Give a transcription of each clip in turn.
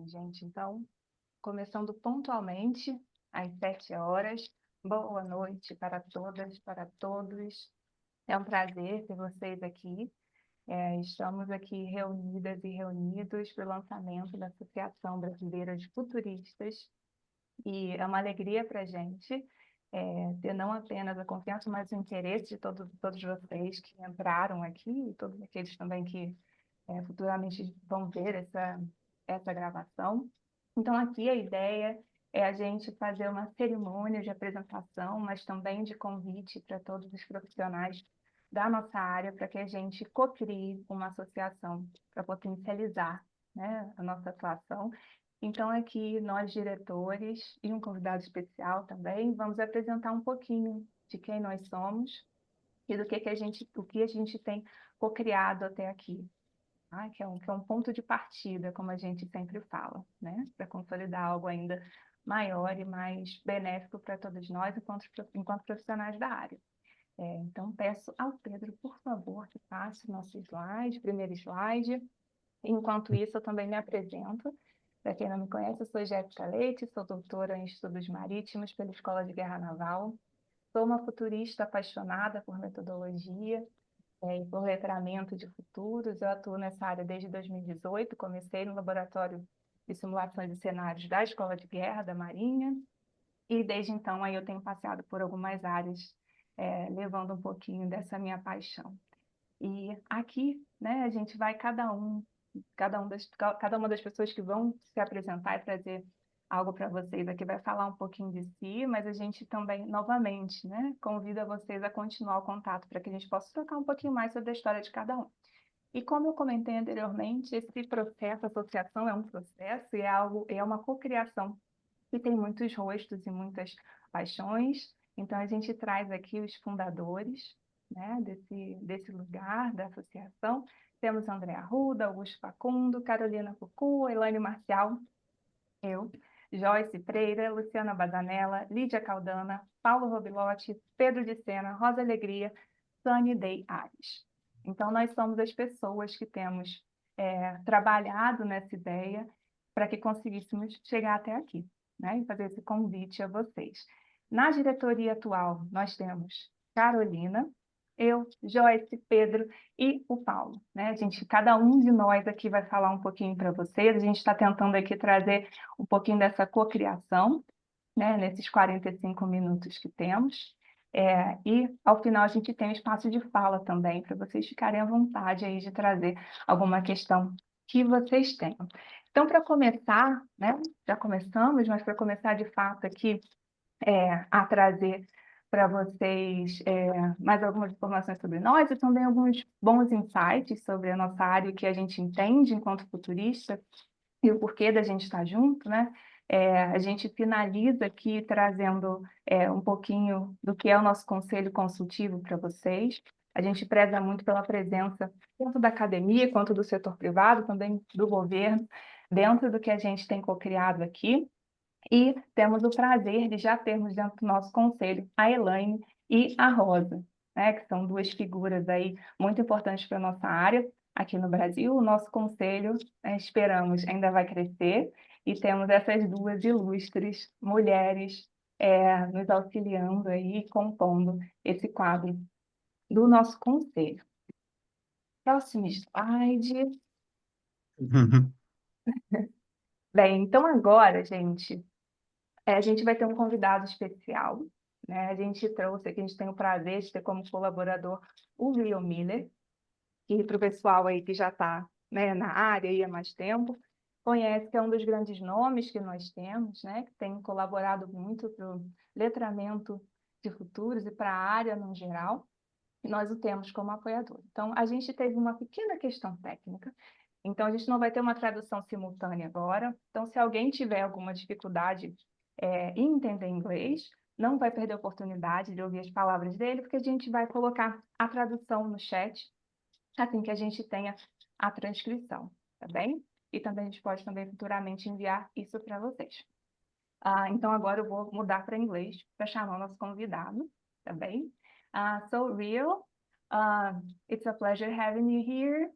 Gente, então, começando pontualmente às 7 horas. Boa noite para todas, para todos. É um prazer ter vocês aqui. Estamos aqui reunidas e reunidos para o lançamento da Associação Brasileira de Futuristas. E é uma alegria para a gente ter não apenas a confiança, mas o interesse de todos vocês que entraram aqui, e todos aqueles também que futuramente vão ver essa gravação. Então, aqui a ideia é a gente fazer uma cerimônia de apresentação, mas também de convite para todos os profissionais da nossa área, para que a gente cocrie uma associação para potencializar, né, a nossa atuação. Então, aqui nós, diretores, e um convidado especial também, vamos apresentar um pouquinho de quem nós somos e o que a gente tem cocriado até aqui. Que é um ponto de partida, como a gente sempre fala, né? Para consolidar algo ainda maior e mais benéfico para todos nós, enquanto profissionais da área. Então, peço ao Pedro, por favor, que passe o nosso slide, primeiro slide. Enquanto isso, eu também me apresento. Para quem não me conhece, eu sou Jéssica Leite, sou doutora em Estudos Marítimos pela Escola de Guerra Naval. Sou uma futurista apaixonada por metodologia, e por letramento de futuros. Eu atuo nessa área desde 2018, comecei no laboratório de simulações de cenários da Escola de Guerra da Marinha, e desde então aí eu tenho passeado por algumas áreas, levando um pouquinho dessa minha paixão. E aqui, né, a gente vai cada uma das pessoas que vão se apresentar e trazer algo para vocês aqui vai falar um pouquinho de si, mas a gente também, novamente, né, convida vocês a continuar o contato para que a gente possa trocar um pouquinho mais sobre a história de cada um. E como eu comentei anteriormente, esse processo, a associação é um processo e é uma cocriação que tem muitos rostos e muitas paixões. Então, a gente traz aqui os fundadores, né, desse lugar, da associação. Temos André Arruda, Augusto Facundo, Carolina Cucu, Elaine Marcial, eu, Joyce Freira, Luciana Badanella, Lídia Caldana, Paulo Robilotti, Pedro de Sena, Rosa Alegria, Sunny Day Ares. Então, nós somos as pessoas que temos trabalhado nessa ideia para que conseguíssemos chegar até aqui, né? E fazer esse convite a vocês. Na diretoria atual, nós temos Carolina, eu, Joyce, Pedro e o Paulo, né? Cada um de nós aqui vai falar um pouquinho para vocês. A gente está tentando aqui trazer um pouquinho dessa cocriação, né? Nesses 45 minutos que temos. E, ao final, a gente tem um espaço de fala também, para vocês ficarem à vontade aí de trazer alguma questão que vocês tenham. Então, para começar, né? Já começamos, mas para começar de fato aqui, a trazer para vocês mais algumas informações sobre nós e também alguns bons insights sobre a nossa área, o que a gente entende enquanto futurista e o porquê da gente estar junto, né? A gente finaliza aqui trazendo um pouquinho do que é o nosso conselho consultivo para vocês. A gente preza muito pela presença tanto da academia quanto do setor privado, também do governo, dentro do que a gente tem cocriado aqui. E temos o prazer de já termos dentro do nosso conselho a Elaine e a Rosa, né, que são duas figuras aí muito importantes para a nossa área aqui no Brasil. O nosso conselho, esperamos, ainda vai crescer e temos essas duas ilustres mulheres nos auxiliando aí, compondo esse quadro do nosso conselho. Próximo slide. Bem, então agora, gente, a gente vai ter um convidado especial, né? A gente trouxe aqui, a gente tem o prazer de ter como colaborador o Leo Miller, que para o pessoal aí que já está, né, na área aí há mais tempo, conhece que é um dos grandes nomes que nós temos, né? Que tem colaborado muito para o letramento de futuros e para a área no geral, e nós o temos como apoiador. Então, a gente teve uma pequena questão técnica, então a gente não vai ter uma tradução simultânea agora, então se alguém tiver alguma dificuldade em entender inglês, não vai perder a oportunidade de ouvir as palavras dele, porque a gente vai colocar a tradução no chat, assim que a gente tenha a transcrição, tá bem? E também a gente pode também futuramente enviar isso para vocês. Então agora eu vou mudar para inglês para chamar o nosso convidado, tá bem? So Rio, it's a pleasure having you here.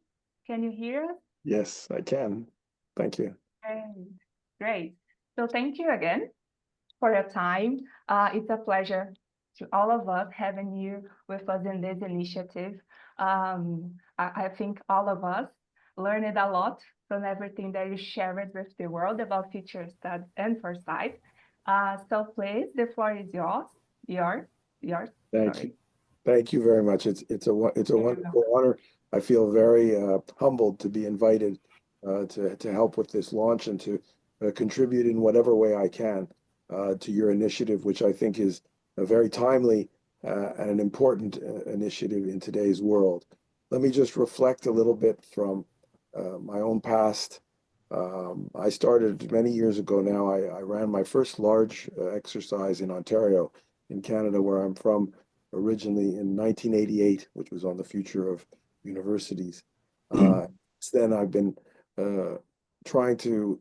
Can you hear us? Yes, I can. Thank you. Great. Great. So thank you again for your time. It's a pleasure to all of us having you with us in this initiative. I think all of us learned a lot from everything that you shared with the world about future studies and foresight. So please, the floor is yours. Yours. Thank you. Sorry. Thank you very much. It's a wonderful honor. I feel very humbled to be invited to help with this launch and to contribute in whatever way I can to your initiative, which I think is a very timely and an important initiative in today's world. Let me just reflect a little bit from my own past. I started many years ago now. I ran my first large exercise in Ontario, in Canada, where I'm from, originally in 1988, which was on the future of universities. Since then, I've been trying to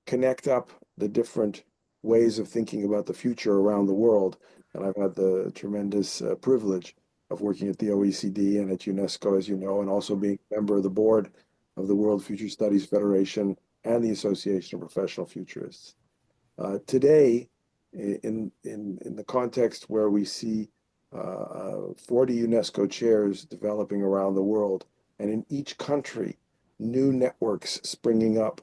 connect up the different ways of thinking about the future around the world. And I've had the tremendous privilege of working at the OECD and at UNESCO, as you know, and also being a member of the board of the World Future Studies Federation and the Association of Professional Futurists. Today, in the context where we see 40 UNESCO chairs developing around the world, and in each country, new networks springing up,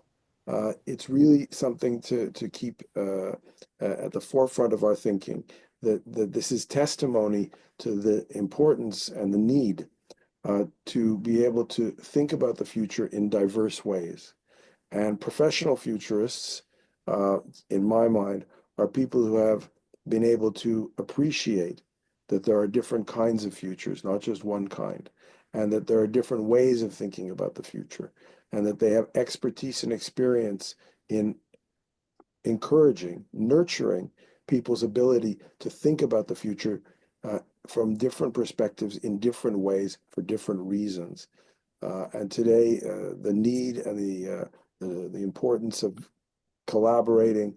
it's really something to keep at the forefront of our thinking, that this is testimony to the importance and the need to be able to think about the future in diverse ways. And professional futurists, in my mind, are people who have been able to appreciate that there are different kinds of futures, not just one kind, and that there are different ways of thinking about the future, and that they have expertise and experience in encouraging, nurturing people's ability to think about the future from different perspectives in different ways for different reasons. And today, the need and the importance of collaborating,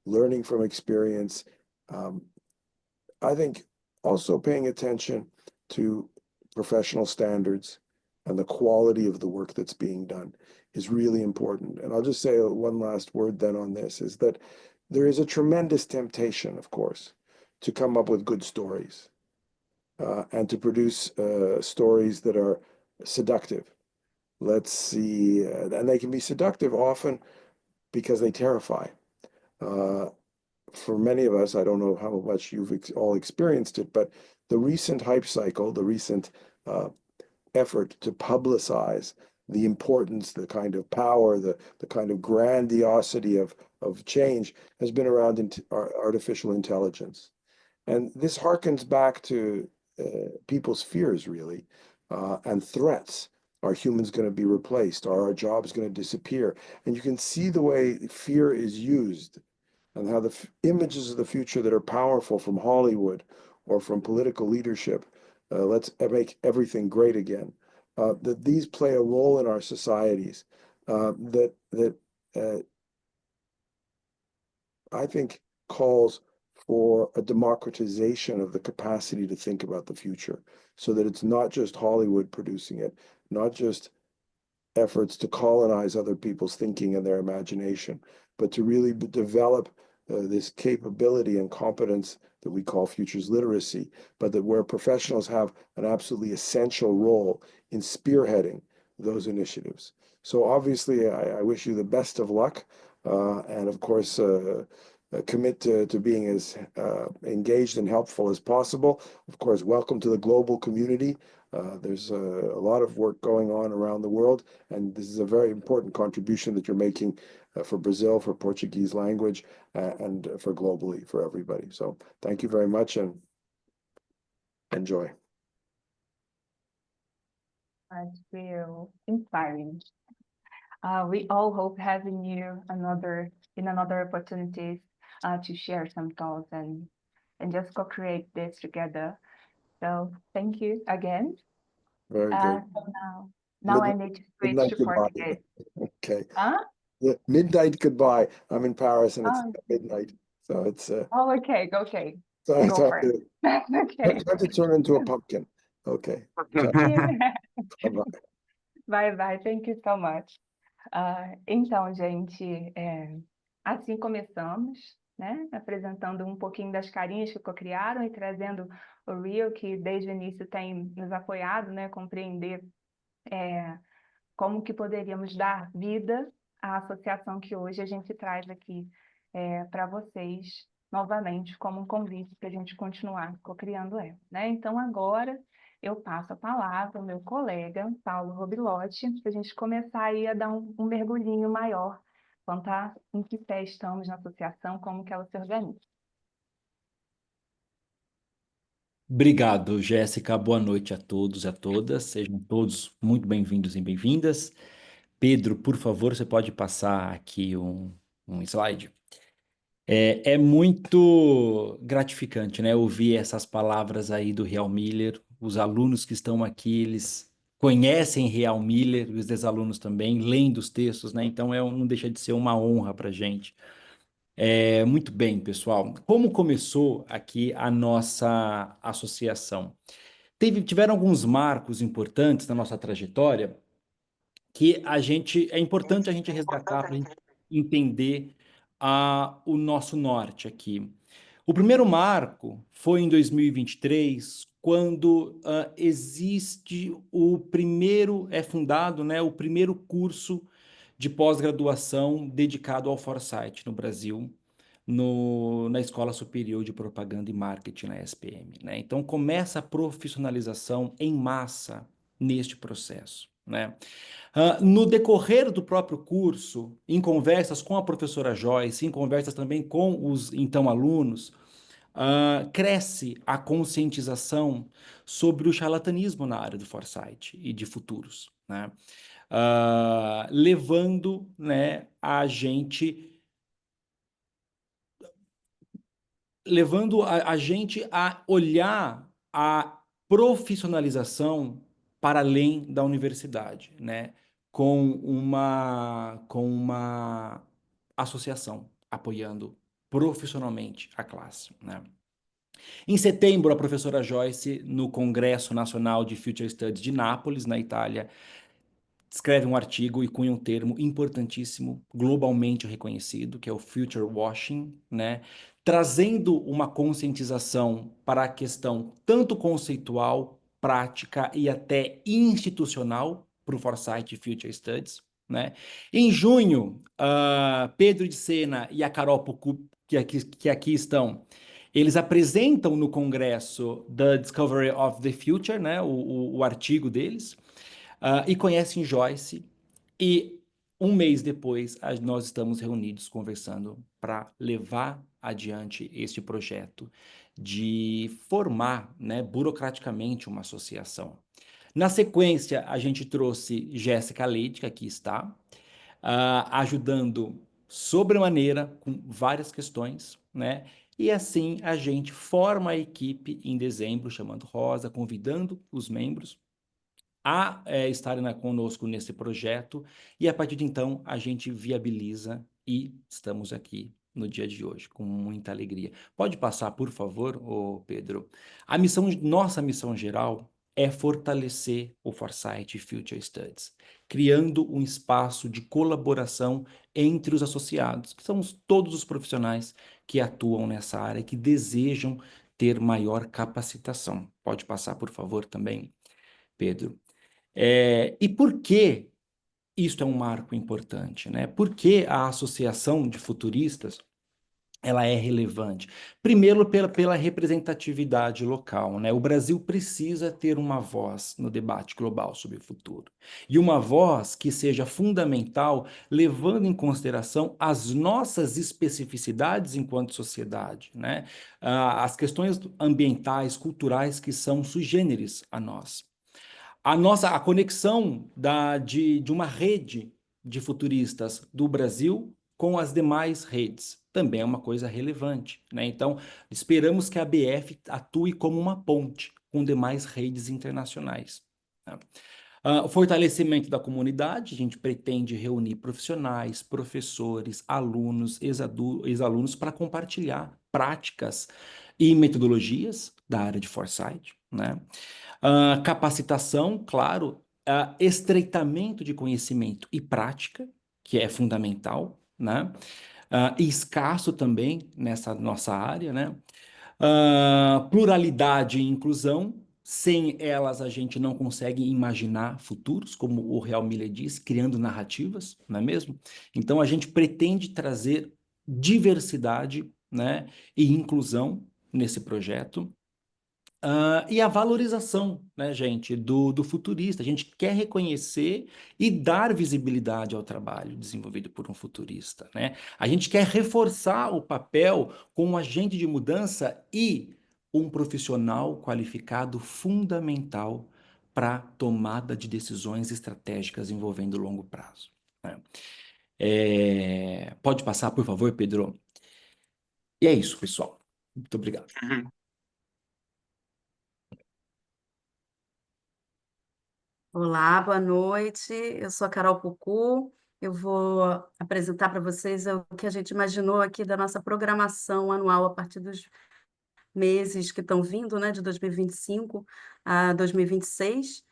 learning from experience, I think also paying attention to professional standards and the quality of the work that's being done is really important. And I'll just say one last word then on this, is that there is a tremendous temptation, of course, to come up with good stories and to produce stories that are seductive. Let's see, and they can be seductive often because they terrify. For many of us, I don't know how much you've all experienced it, but the recent hype cycle, the recent effort to publicize the importance, the kind of power, the kind of grandiosity of change has been around artificial intelligence. And this harkens back to people's fears, really, and threats. Are humans going to be replaced? Are our jobs going to disappear? And you can see the way fear is used and how the images of the future that are powerful from Hollywood or from political leadership, let's make everything great again, that these play a role in our societies that I think calls for a democratization of the capacity to think about the future, so that it's not just Hollywood producing it, not just efforts to colonize other people's thinking and their imagination, but to really develop this capability and competence that we call futures literacy, but that where professionals have an absolutely essential role in spearheading those initiatives. So obviously, I wish you the best of luck, and of course, commit to being as engaged and helpful as possible. Of course, welcome to the global community. There's a lot of work going on around the world, and this is a very important contribution that you're making for Brazil, for Portuguese language, and for globally, for everybody. So thank you very much, and enjoy. That's real inspiring. We all hope having you in another opportunities to share some thoughts and just co-create this together. So thank you again. Very good. So now I need to switch Midnight to goodbye. Portuguese. Okay. Huh? Yeah, midnight goodbye. I'm in Paris and it's Oh, midnight. So it's oh, okay, okay. so it's Go hard for it. to, That's okay. hard to turn into a pumpkin. Okay. Yeah. Bye-bye. Bye bye. Thank you so much. Então, gente, assim começamos, né? Apresentando um pouquinho das carinhas que co-criaram e trazendo o Rio, que desde o início tem nos apoiado, né? Compreender como que poderíamos dar vida à associação que hoje a gente traz aqui para vocês novamente, como um convite para a gente continuar co-criando ela, né? Então, agora eu passo a palavra ao meu colega, Paulo Robilotti, para a gente começar aí a dar um mergulhinho maior quanto a em que pé estamos na associação, como que ela se organiza. Obrigado, Jéssica. Boa noite a todos e a todas. Sejam todos muito bem-vindos e bem-vindas. Pedro, por favor, você pode passar aqui um slide? É muito gratificante, né, ouvir essas palavras aí do Real Miller. Os alunos que estão aqui, eles conhecem Real Miller, e os ex-alunos também, leem dos textos, né? Então, não deixa de ser uma honra para a gente. Muito bem, pessoal. Como começou aqui a nossa associação? Tiveram alguns marcos importantes na nossa trajetória que é importante a gente resgatar para entender o nosso norte aqui. O primeiro marco foi em 2023, quando é fundado, né, o primeiro curso de pós-graduação dedicado ao Foresight no Brasil, na Escola Superior de Propaganda e Marketing, na SPM, né? Então começa a profissionalização em massa neste processo, né? No decorrer do próprio curso, em conversas com a professora Joyce, em conversas também com os então alunos, cresce a conscientização sobre o charlatanismo na área do Foresight e de futuros, né? Levando, né, a gente a olhar a profissionalização para além da universidade, né? Com uma associação apoiando profissionalmente a classe, né? Em setembro, a professora Joyce, no Congresso Nacional de Future Studies de Nápoles, na Itália, escreve um artigo e cunha um termo importantíssimo, globalmente reconhecido, que é o future washing, né? Trazendo uma conscientização para a questão tanto conceitual, prática e até institucional para o Foresight Future Studies, né? Em junho, Pedro de Sena e a Carol Pucu, que aqui estão, eles apresentam no Congresso The Discovery of the Future, né? O artigo deles. E conhecem Joyce, e um mês depois nós estamos reunidos conversando para levar adiante este projeto de formar, né, burocraticamente uma associação. Na sequência, a gente trouxe Jéssica Leite, que aqui está, ajudando sobremaneira com várias questões, né? E assim a gente forma a equipe em dezembro, chamando Rosa, convidando os membros a estarem conosco nesse projeto, e a partir de então a gente viabiliza e estamos aqui no dia de hoje com muita alegria. Pode passar, por favor, Pedro? Nossa missão geral é fortalecer o Foresight Future Studies, criando um espaço de colaboração entre os associados, que são todos os profissionais que atuam nessa área, que desejam ter maior capacitação. Pode passar, por favor, também, Pedro? E por que isto é um marco importante, né? Por que a Associação de Futuristas ela é relevante? Primeiro, pela representatividade local, né? O Brasil precisa ter uma voz no debate global sobre o futuro. E uma voz que seja fundamental, levando em consideração as nossas especificidades enquanto sociedade, né? As questões ambientais, culturais que são sui generis a nós. A conexão de uma rede de futuristas do Brasil com as demais redes também é uma coisa relevante, né? Então, esperamos que a ABF atue como uma ponte com demais redes internacionais, né? O fortalecimento da comunidade, a gente pretende reunir profissionais, professores, alunos, ex-alunos para compartilhar práticas e metodologias da área de Foresight, né? Capacitação, claro, estreitamento de conhecimento e prática, que é fundamental, né? E escasso também nessa nossa área, né? Pluralidade e inclusão, sem elas a gente não consegue imaginar futuros, como o Real Miller diz, criando narrativas, não é mesmo? Então a gente pretende trazer diversidade, né, e inclusão nesse projeto. E a valorização, né, gente, do futurista. A gente quer reconhecer e dar visibilidade ao trabalho desenvolvido por um futurista, né? A gente quer reforçar o papel como agente de mudança e um profissional qualificado fundamental para tomada de decisões estratégicas envolvendo longo prazo, né? Pode passar, por favor, Pedro? E é isso, pessoal. Muito obrigado. Olá, boa noite. Eu sou a Carol Pucu. Eu vou apresentar para vocês o que a gente imaginou aqui da nossa programação anual a partir dos meses que estão vindo, né, de 2025 a 2026.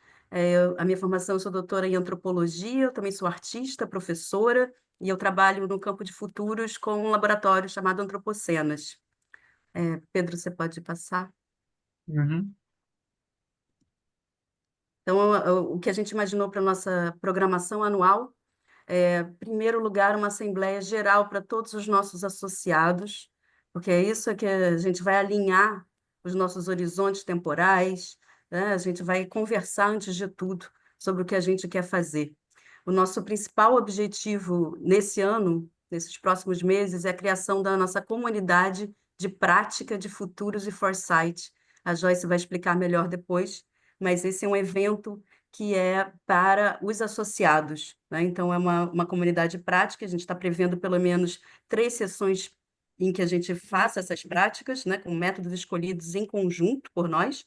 A minha formação, eu sou doutora em antropologia, eu também sou artista, professora, e eu trabalho no campo de futuros com um laboratório chamado Antropocenas. Pedro, você pode passar? Uhum. Então, o que a gente imaginou para a nossa programação anual é, em primeiro lugar, uma assembleia geral para todos os nossos associados, porque é isso que a gente vai alinhar os nossos horizontes temporais, né? A gente vai conversar, antes de tudo, sobre o que a gente quer fazer. O nosso principal objetivo nesse ano, nesses próximos meses, é a criação da nossa comunidade de prática de futuros e foresight. A Joyce vai explicar melhor depois, mas esse é um evento que é para os associados, né? Então, é uma comunidade prática, a gente está prevendo pelo menos 3 sessões em que a gente faça essas práticas, né, com métodos escolhidos em conjunto por nós,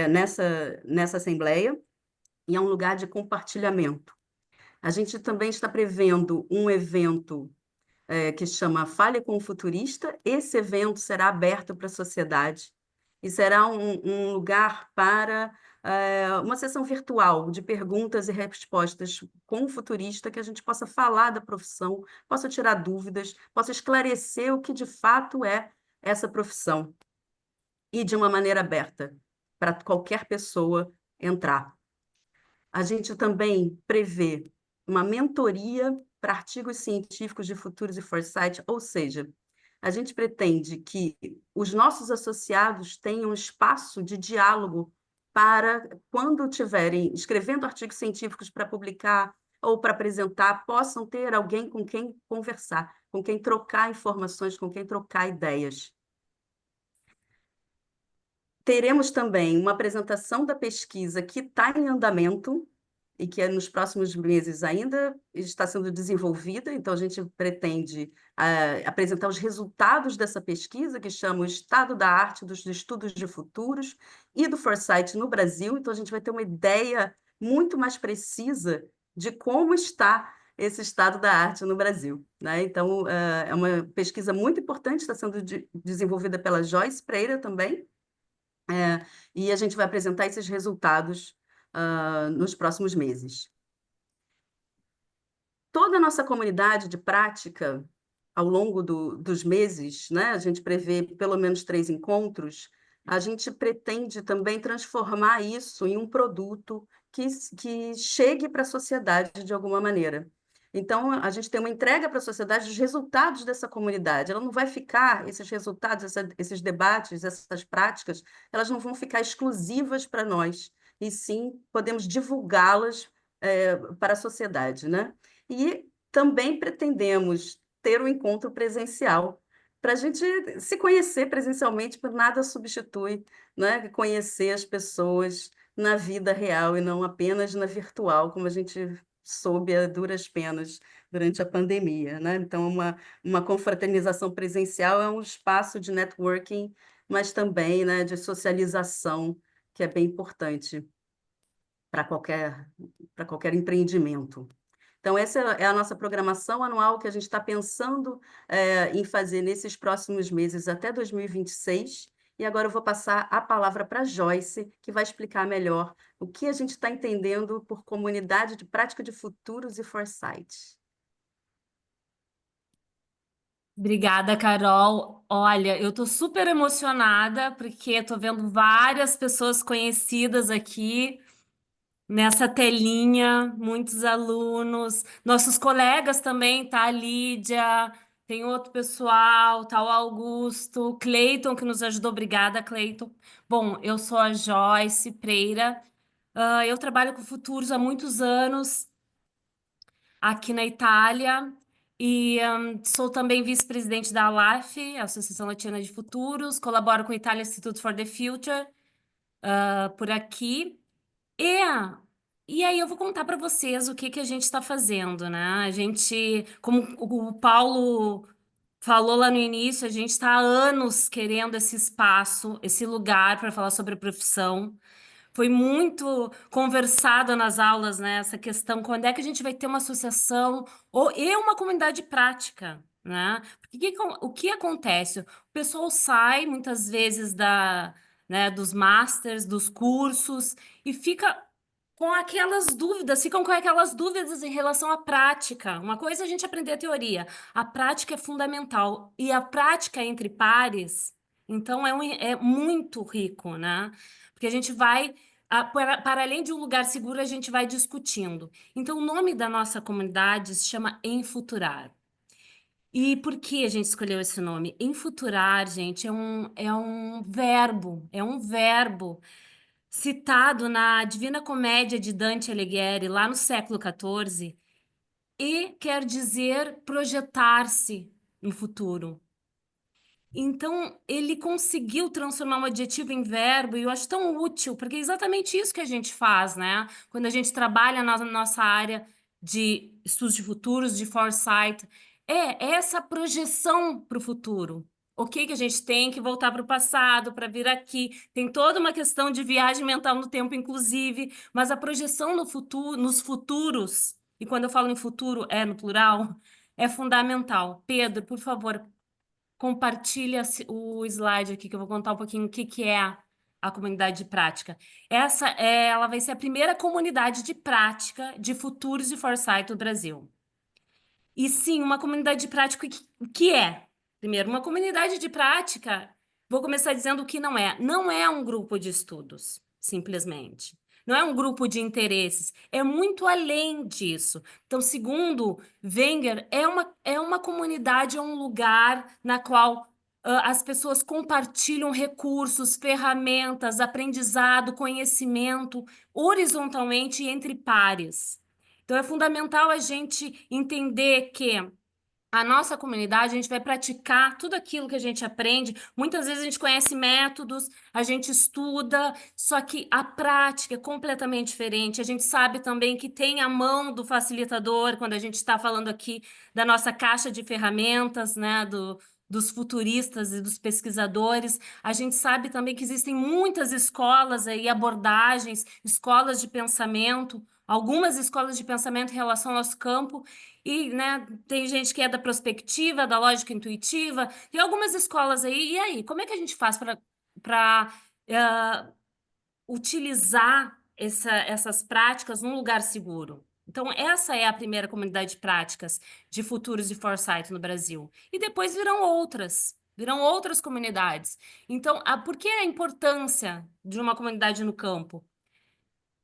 nessa assembleia, e é um lugar de compartilhamento. A gente também está prevendo um evento que chama Fale com o Futurista. Esse evento será aberto para a sociedade e será um lugar para uma sessão virtual de perguntas e respostas com o futurista, que a gente possa falar da profissão, possa tirar dúvidas, possa esclarecer o que de fato é essa profissão e de uma maneira aberta para qualquer pessoa entrar. A gente também prevê uma mentoria para artigos científicos de futuros e foresight, ou seja, a gente pretende que os nossos associados tenham espaço de diálogo para, quando estiverem escrevendo artigos científicos para publicar ou para apresentar, possam ter alguém com quem conversar, com quem trocar informações, com quem trocar ideias. Teremos também uma apresentação da pesquisa que está em andamento e que nos próximos meses ainda está sendo desenvolvida, então a gente pretende apresentar os resultados dessa pesquisa, que chama o Estado da Arte dos Estudos de Futuros e do Foresight no Brasil, então a gente vai ter uma ideia muito mais precisa de como está esse estado da arte no Brasil, né? Então, é uma pesquisa muito importante, está sendo desenvolvida pela Joyce Pereira também, e a gente vai apresentar esses resultados nos próximos meses. Toda a nossa comunidade de prática, ao longo dos meses, né, a gente prevê pelo menos 3 encontros, a gente pretende também transformar isso em um produto que chegue para a sociedade de alguma maneira. Então, a gente tem uma entrega para a sociedade dos resultados dessa comunidade. Ela não vai ficar, esses resultados, esses debates, essas práticas, elas não vão ficar exclusivas para nós, e sim podemos divulgá-las para a sociedade, né? E também pretendemos ter um encontro presencial, para a gente se conhecer presencialmente, porque nada substitui, né, conhecer as pessoas na vida real e não apenas na virtual, como a gente soube a duras penas durante a pandemia, né? Então, uma confraternização presencial é um espaço de networking, mas também, né, de socialização, que é bem importante para qualquer empreendimento. Então, essa é a nossa programação anual que a gente está pensando em fazer nesses próximos meses até 2026, E agora eu vou passar a palavra para a Joyce, que vai explicar melhor o que a gente está entendendo por comunidade de prática de futuros e foresight. Obrigada, Carol. Olha, eu tô super emocionada porque estou vendo várias pessoas conhecidas aqui nessa telinha, muitos alunos, nossos colegas também, tá? A Lídia, tem outro pessoal, tá o Augusto, o Cleiton, que nos ajudou. Obrigada, Cleiton. Bom, eu sou a Joyce Pereira, eu trabalho com futuros há muitos anos aqui na Itália e sou também vice-presidente da ALAF, Associação Latina de Futuros, colaboro com o Italian Institute for the Future, por aqui. E aí eu vou contar para vocês o que que a gente está fazendo, né? A gente, como o Paulo falou lá no início, a gente está há anos querendo esse espaço, esse lugar para falar sobre a profissão. Foi muito conversado nas aulas, né? Essa questão, quando é que a gente vai ter uma associação e uma comunidade prática, né? Porque o que acontece? O pessoal sai muitas vezes dos masters, dos cursos, e fica com aquelas dúvidas, ficam com aquelas dúvidas em relação à prática. Uma coisa é a gente aprender a teoria, a prática é fundamental. E a prática entre pares, então, é muito rico, né? Porque a gente vai, para além de um lugar seguro, a gente vai discutindo. Então, o nome da nossa comunidade se chama Enfuturar. E por que a gente escolheu esse nome? Enfuturar, gente, é um verbo citado na Divina Comédia de Dante Alighieri, lá no século XIV, e quer dizer projetar-se no futuro. Então, ele conseguiu transformar um adjetivo em verbo, e eu acho tão útil, porque é exatamente isso que a gente faz, né? Quando a gente trabalha na nossa área de estudos de futuros, de foresight, é essa projeção para o futuro. Ok, que a gente tem que voltar para o passado, para vir aqui. Tem toda uma questão de viagem mental no tempo, inclusive, mas a projeção no futuro, nos futuros, e quando eu falo em futuro, é no plural, é fundamental. Pedro, por favor, compartilha o slide aqui, que eu vou contar um pouquinho o que que é a comunidade de prática. Ela vai ser a primeira comunidade de prática de futuros e foresight do Brasil. E sim, uma comunidade de prática, o que é? Primeiro, uma comunidade de prática, vou começar dizendo o que não é. Não é um grupo de estudos, simplesmente. Não é um grupo de interesses, é muito além disso. Então, segundo Wenger, é uma comunidade, é um lugar na qual as pessoas compartilham recursos, ferramentas, aprendizado, conhecimento, horizontalmente e entre pares. Então, é fundamental a gente entender que a nossa comunidade, a gente vai praticar tudo aquilo que a gente aprende. Muitas vezes a gente conhece métodos, a gente estuda, só que a prática é completamente diferente. A gente sabe também que tem a mão do facilitador, quando a gente está falando aqui da nossa caixa de ferramentas, né, dos futuristas e dos pesquisadores. A gente sabe também que existem muitas escolas aí, abordagens, escolas de pensamento, algumas escolas de pensamento em relação ao nosso campo, e, né, tem gente que é da prospectiva, da lógica intuitiva, tem algumas escolas aí. E aí, como é que a gente faz para utilizar essas práticas num lugar seguro? Então, essa é a primeira comunidade de práticas de futuros e foresight no Brasil. E depois virão outras comunidades. Então, por que a importância de uma comunidade no campo?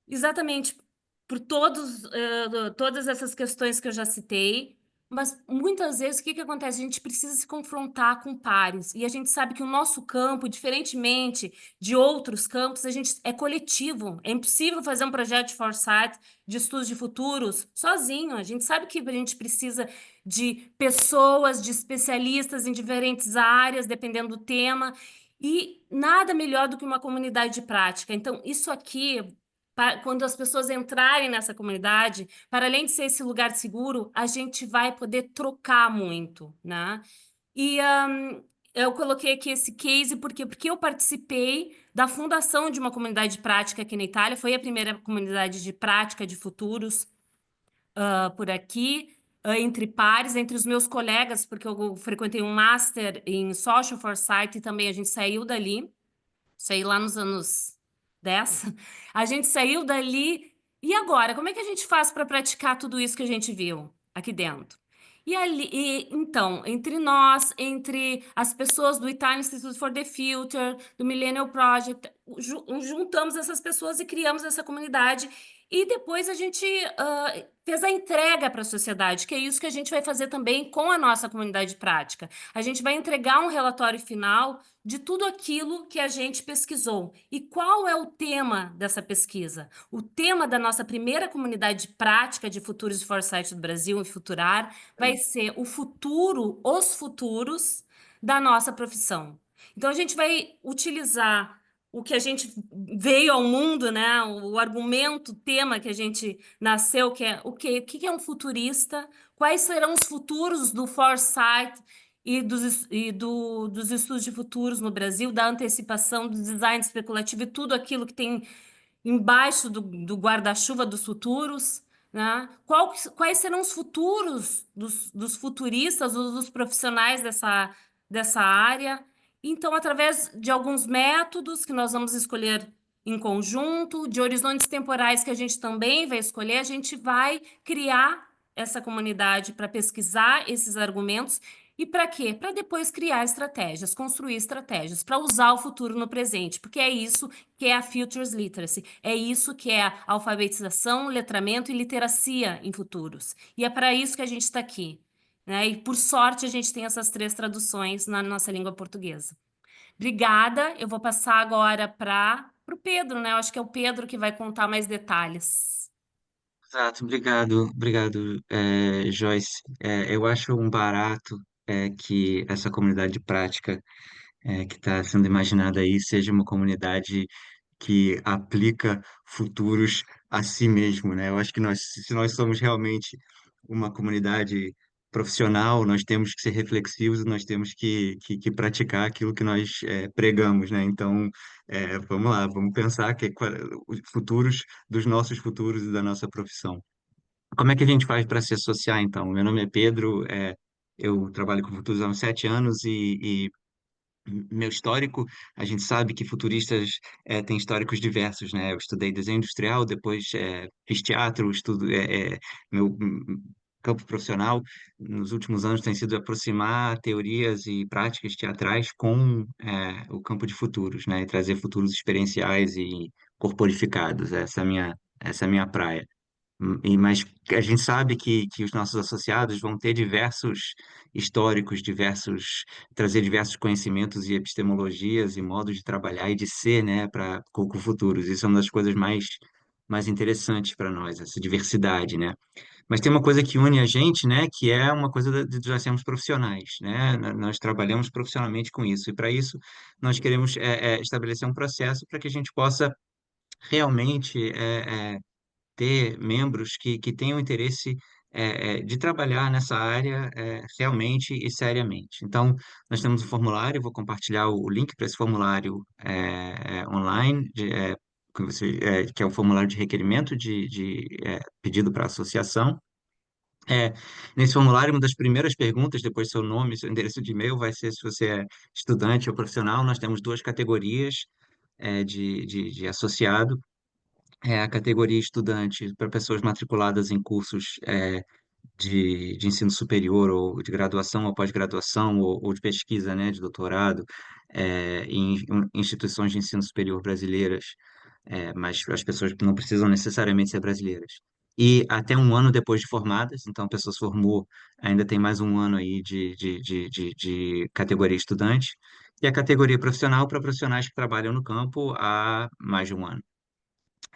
Exatamente por todas essas questões que eu já citei, mas muitas vezes o que acontece? A gente precisa se confrontar com pares, e a gente sabe que o nosso campo, diferentemente de outros campos, a gente é coletivo. É impossível fazer um projeto de foresight, de estudos de futuros, sozinho. A gente sabe que a gente precisa de pessoas, de especialistas em diferentes áreas, dependendo do tema, e nada melhor do que uma comunidade de prática. Então, isso aqui, quando as pessoas entrarem nessa comunidade, para além de ser esse lugar seguro, a gente vai poder trocar muito, né? E eu coloquei aqui esse case porque eu participei da fundação de uma comunidade de prática aqui na Itália. Foi a primeira comunidade de prática de futuros por aqui, entre pares, entre os meus colegas, porque eu frequentei um master em Social Foresight e também a gente saiu dali. sei lá nos anos 10, a gente saiu dali, e agora? Como é que a gente faz para praticar tudo isso que a gente viu aqui dentro? E ali, então, entre nós, entre as pessoas do Italian Institute for the Future, do Millennium Project, juntamos essas pessoas e criamos essa comunidade. E depois a gente fez a entrega para a sociedade, que é isso que a gente vai fazer também com a nossa comunidade prática. A gente vai entregar um relatório final de tudo aquilo que a gente pesquisou. E qual é o tema dessa pesquisa? O tema da nossa primeira comunidade prática de futuros e foresight do Brasil, em Futurar, vai ser o futuro, os futuros da nossa profissão. Então, a gente vai utilizar o que a gente veio ao mundo, né? O argumento, o tema que a gente nasceu, que é o que é um futurista, quais serão os futuros do foresight dos estudos de futuros no Brasil, da antecipação, do design especulativo e tudo aquilo que tem embaixo do guarda-chuva dos futuros, né? Quais serão os futuros dos futuristas ou dos profissionais dessa área? Então, através de alguns métodos que nós vamos escolher em conjunto, de horizontes temporais que a gente também vai escolher, a gente vai criar essa comunidade para pesquisar esses argumentos. E para quê? Para depois criar estratégias, construir estratégias, para usar o futuro no presente, porque é isso que é a Futures Literacy, é isso que é a alfabetização, letramento e literacia em futuros. E é para isso que a gente está aqui, né? E por sorte a gente tem essas 3 traduções na nossa língua portuguesa. Obrigada, eu vou passar agora para o Pedro, né? Eu acho que é o Pedro que vai contar mais detalhes. Exato, obrigado, Joyce. Eu acho um barato que essa comunidade prática que está sendo imaginada aí seja uma comunidade que aplica futuros a si mesmo, né? Eu acho que se nós somos realmente uma comunidade profissional, nós temos que ser reflexivos, nós temos que praticar aquilo que nós pregamos, né? Então, vamos lá, vamos pensar os futuros dos nossos futuros e da nossa profissão. Como é que a gente faz para se associar, então? Meu nome é Pedro, eu trabalho com futuros há uns 7 anos e meu histórico, a gente sabe que futuristas têm históricos diversos, né? Eu estudei desenho industrial, depois fiz teatro, meu campo profissional nos últimos anos tem sido aproximar teorias e práticas teatrais com o campo de futuros, né? E trazer futuros experienciais e corporificados. Essa é a minha praia. Mas a gente sabe que os nossos associados vão ter diversos históricos, trazer diversos conhecimentos e epistemologias e modos de trabalhar e de ser, né, com futuros. Isso é uma das coisas mais interessantes para nós, essa diversidade, né? Mas tem uma coisa que une a gente, né, que é uma coisa de nós sermos profissionais, né? Nós trabalhamos profissionalmente com isso, e para isso nós queremos estabelecer um processo para que a gente possa realmente ter membros que tenham interesse de trabalhar nessa área realmente e seriamente. Então, nós temos um formulário, vou compartilhar o link para esse formulário online, que é o formulário de requerimento de pedido para associação. Nesse formulário, uma das primeiras perguntas, depois seu nome, seu endereço de e-mail, vai ser se você é estudante ou profissional. Nós temos 2 categorias de associado, a categoria estudante para pessoas matriculadas em cursos de ensino superior ou de graduação ou pós-graduação ou de pesquisa, né, de doutorado, em instituições de ensino superior brasileiras, mas as pessoas não precisam necessariamente ser brasileiras. E até um ano depois de formadas, então a pessoa se formou, ainda tem mais um ano aí de categoria estudante, e a categoria profissional para profissionais que trabalham no campo há mais de um ano,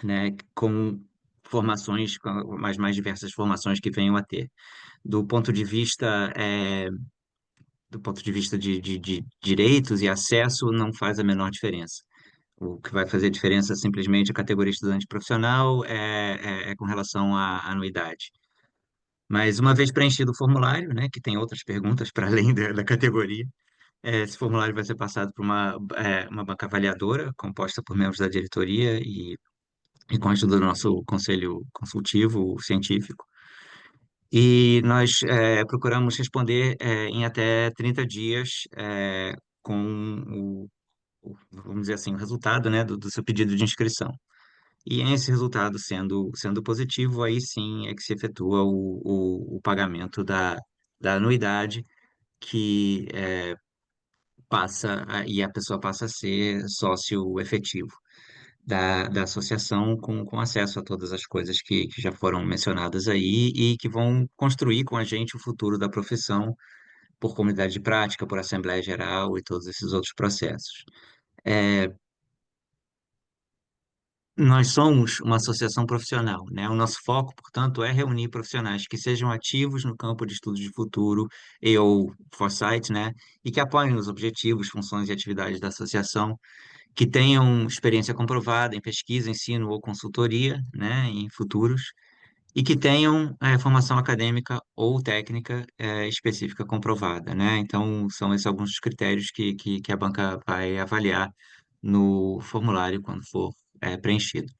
né, com formações, com as mais diversas formações que venham a ter. Do ponto de vista, do ponto de vista de direitos e acesso, não faz a menor diferença. O que vai fazer diferença simplesmente a categoria estudante profissional é com relação à anuidade. Mas uma vez preenchido o formulário, né, que tem outras perguntas para além da categoria, esse formulário vai ser passado para uma banca avaliadora, composta por membros da diretoria e com a ajuda do nosso conselho consultivo científico. E nós procuramos responder em até 30 dias com vamos dizer assim, o resultado, né, do seu pedido de inscrição. E esse resultado sendo positivo, aí sim é que se efetua o pagamento da anuidade, que e a pessoa passa a ser sócio efetivo da associação com acesso a todas as coisas que já foram mencionadas aí e que vão construir com a gente o futuro da profissão por comunidade de prática, por assembleia geral e todos esses outros processos. É, Nós somos uma associação profissional, né? O nosso foco, portanto, é reunir profissionais que sejam ativos no campo de estudos de futuro e ou foresight, né? E que apoiem os objetivos, funções e atividades da associação, que tenham experiência comprovada em pesquisa, ensino ou consultoria, né? Em futuros, e que tenham formação acadêmica ou técnica específica comprovada, né? Então, são esses alguns dos critérios que a banca vai avaliar no formulário quando for preenchido.